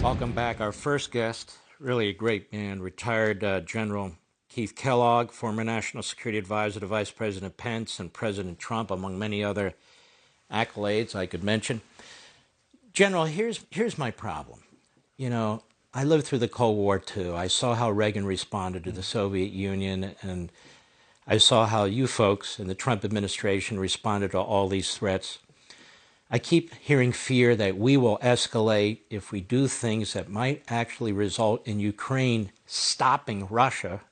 Welcome back. Our first guest, really a great man, retired General Keith Kellogg, former National Security Advisor to Vice President Pence and President Trump, among many other accolades I could mention. General, here's my problem. You know, I lived through the Cold War too. I saw how Reagan responded to the Soviet Union, and I saw how you folks in the Trump administration responded to all these threats. I keep hearing fear that we will escalate if we do things that might actually result in Ukraine stopping Russia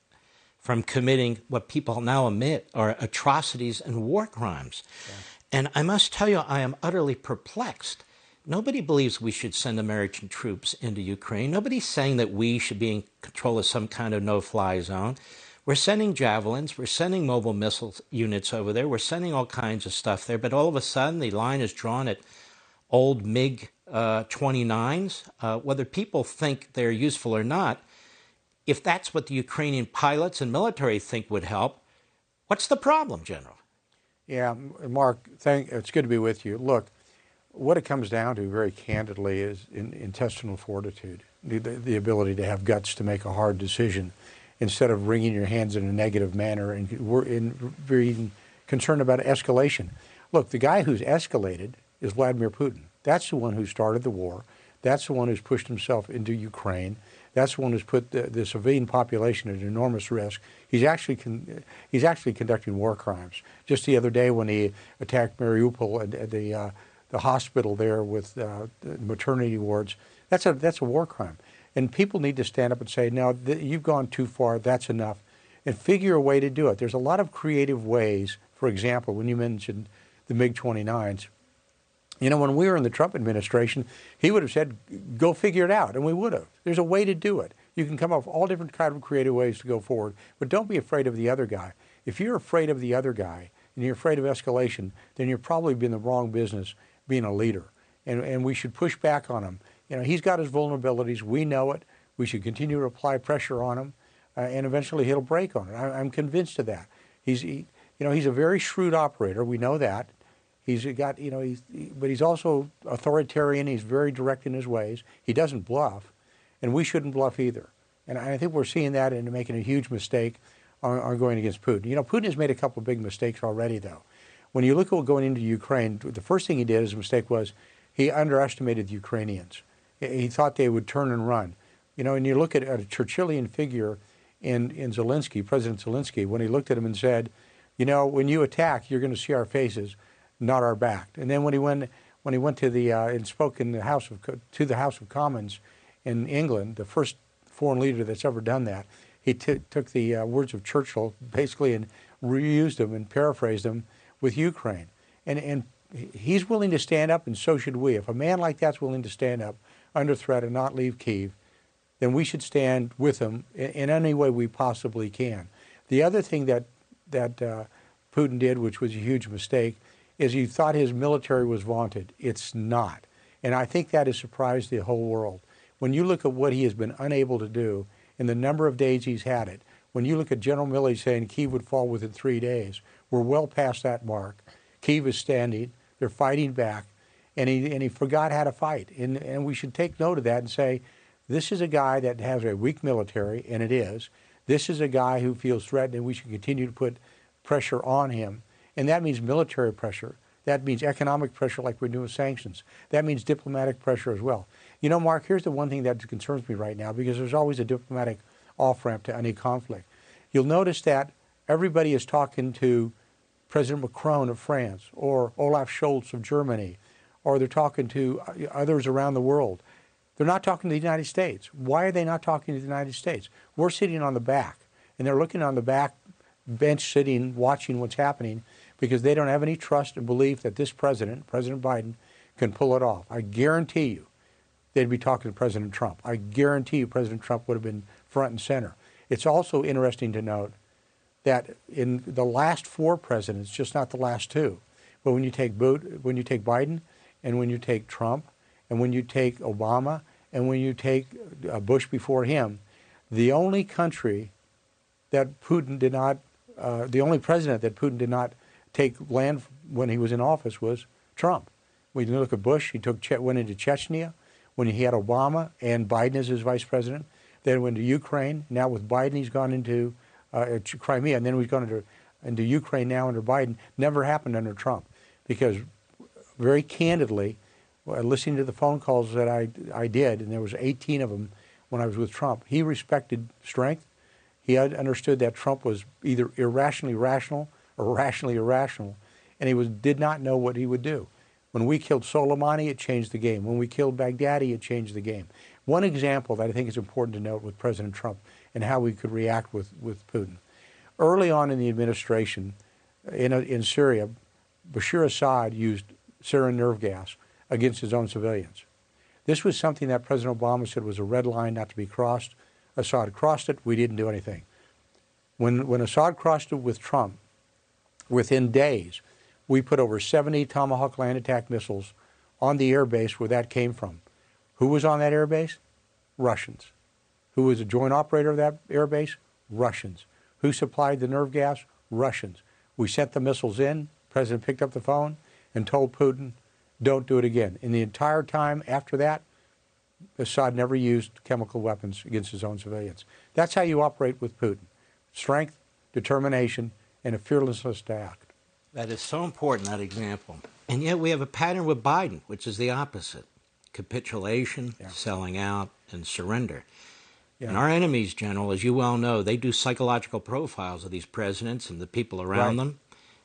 from committing what people now admit are atrocities and war crimes. Yeah. And I must tell you, I am utterly perplexed. Nobody believes we should send American troops into Ukraine. Nobody's saying that we should be in control of some kind of no-fly zone. We're sending javelins, we're sending mobile missile units over there, we're sending all kinds of stuff there, but all of a sudden the line is drawn at old MiG-29s. Whether people think they're useful or not, if that's what the Ukrainian pilots and military think would help, what's the problem, General? Yeah, Mark, it's good to be with you. Look, what it comes down to very candidly is intestinal fortitude, the ability to have guts to make a hard decision instead of wringing your hands in a negative manner and being concerned about escalation. Look, the guy who's escalated is Vladimir Putin. That's the one who started the war. That's the one who's pushed himself into Ukraine. That's the one who's put the civilian population at enormous risk. He's actually conducting war crimes. Just the other day when he attacked Mariupol and the hospital there with maternity wards, that's a war crime. And people need to stand up and say, no, you've gone too far, that's enough, and figure a way to do it. There's a lot of creative ways. For example, when you mentioned the MiG-29s, you know, when we were in the Trump administration, he would have said, go figure it out, and we would have. There's a way to do it. You can come up with all different kinds of creative ways to go forward, but don't be afraid of the other guy. If you're afraid of the other guy and you're afraid of escalation, then you're probably in the wrong business being a leader, and we should push back on him. You know, he's got his vulnerabilities. We know it. We should continue to apply pressure on him, and eventually he'll break on it. I'm convinced of that. He's a very shrewd operator. We know that. He's got, but he's also authoritarian. He's very direct in his ways. He doesn't bluff, and we shouldn't bluff either. And I think we're seeing that and making a huge mistake on going against Putin. You know, Putin has made a couple of big mistakes already, though. When you look at going into Ukraine, the first thing he did as a mistake was he underestimated the Ukrainians. He thought they would turn and run. You know, and you look at a Churchillian figure in Zelensky, President Zelensky, when he looked at him and said, you know, when you attack, you're going to see our faces, not our back. And then when he went to and spoke in the House of Commons in England, the first foreign leader that's ever done that, he took the words of Churchill basically and reused them and paraphrased them with Ukraine. And he's willing to stand up, and so should we. If a man like that's willing to stand up under threat and not leave Kyiv, then we should stand with him in any way we possibly can. The other thing that Putin did, which was a huge mistake, is he thought his military was vaunted. It's not. And I think that has surprised the whole world. When you look at what he has been unable to do in the number of days he's had it, when you look at General Milley saying Kyiv would fall within 3 days, we're well past that mark. Kyiv is standing. They're fighting back. And he forgot how to fight. And we should take note of that and say, this is a guy that has a weak military, and it is. This is a guy who feels threatened, and we should continue to put pressure on him. And that means military pressure. That means economic pressure like we're doing with sanctions. That means diplomatic pressure as well. You know, Mark, here's the one thing that concerns me right now, because there's always a diplomatic off-ramp to any conflict. You'll notice that everybody is talking to President Macron of France or Olaf Scholz of Germany, or they're talking to others around the world. They're not talking to the United States. Why are they not talking to the United States? We're sitting on the back, and they're looking on the back bench sitting, watching what's happening, because they don't have any trust and belief that this president, President Biden, can pull it off. I guarantee you they'd be talking to President Trump. I guarantee you President Trump would have been front and center. It's also interesting to note that in the last 4 presidents, just not the last 2, but when you take Biden, and when you take Trump, and when you take Obama, and when you take Bush before him, the only country that Putin did not, the only president that Putin did not take land when he was in office was Trump. When you look at Bush, he went into Chechnya. when he had Obama and Biden as his vice president. Then went to Ukraine. Now with Biden, he's gone into Crimea, and then he's gone into Ukraine now under Biden. Never happened under Trump, because very candidly, listening to the phone calls that I did, and there was 18 of them when I was with Trump, he respected strength. He understood that Trump was either irrationally rational or rationally irrational, and he did not know what he would do. When we killed Soleimani, it changed the game. When we killed Baghdadi, it changed the game. One example that I think is important to note with President Trump and how we could react with Putin. Early on in the administration in Syria, Bashar Assad used sarin nerve gas against his own civilians. This was something that President Obama said was a red line not to be crossed. Assad crossed it. We didn't do anything. When Assad crossed it with Trump, within days, we put over 70 Tomahawk land attack missiles on the air base where that came from. Who was on that air base? Russians. Who was a joint operator of that air base? Russians. Who supplied the nerve gas? Russians. We sent the missiles in. The president picked up the phone and told Putin, don't do it again. In the entire time after that, Assad never used chemical weapons against his own civilians. That's how you operate with Putin. Strength, determination, and a fearlessness to act. That is so important, that example. And yet we have a pattern with Biden, which is the opposite. Capitulation, selling out, and surrender. And our enemies, General, as you well know, they do psychological profiles of these presidents and the people around them.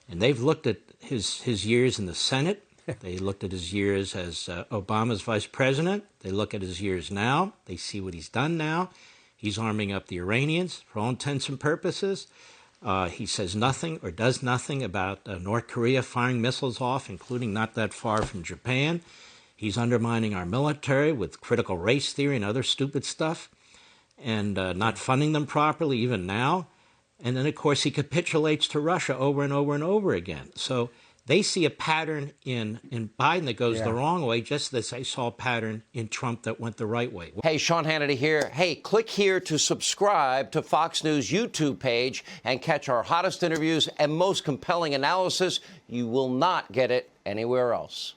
And they've looked at his years in the Senate. They looked at his years as Obama's vice president. They look at his years now. They see what he's done now. He's arming up the Iranians for all intents and purposes. He says nothing or does nothing about North Korea firing missiles off, including not that far from Japan. He's undermining our military with critical race theory and other stupid stuff, and not funding them properly even now. And then, of course, he capitulates to Russia over and over and over again. So they see a pattern in Biden that goes the wrong way, just as they saw a pattern in Trump that went the right way. Hey, Sean Hannity here. Hey, click here to subscribe to Fox News YouTube page and catch our hottest interviews and most compelling analysis. You will not get it anywhere else.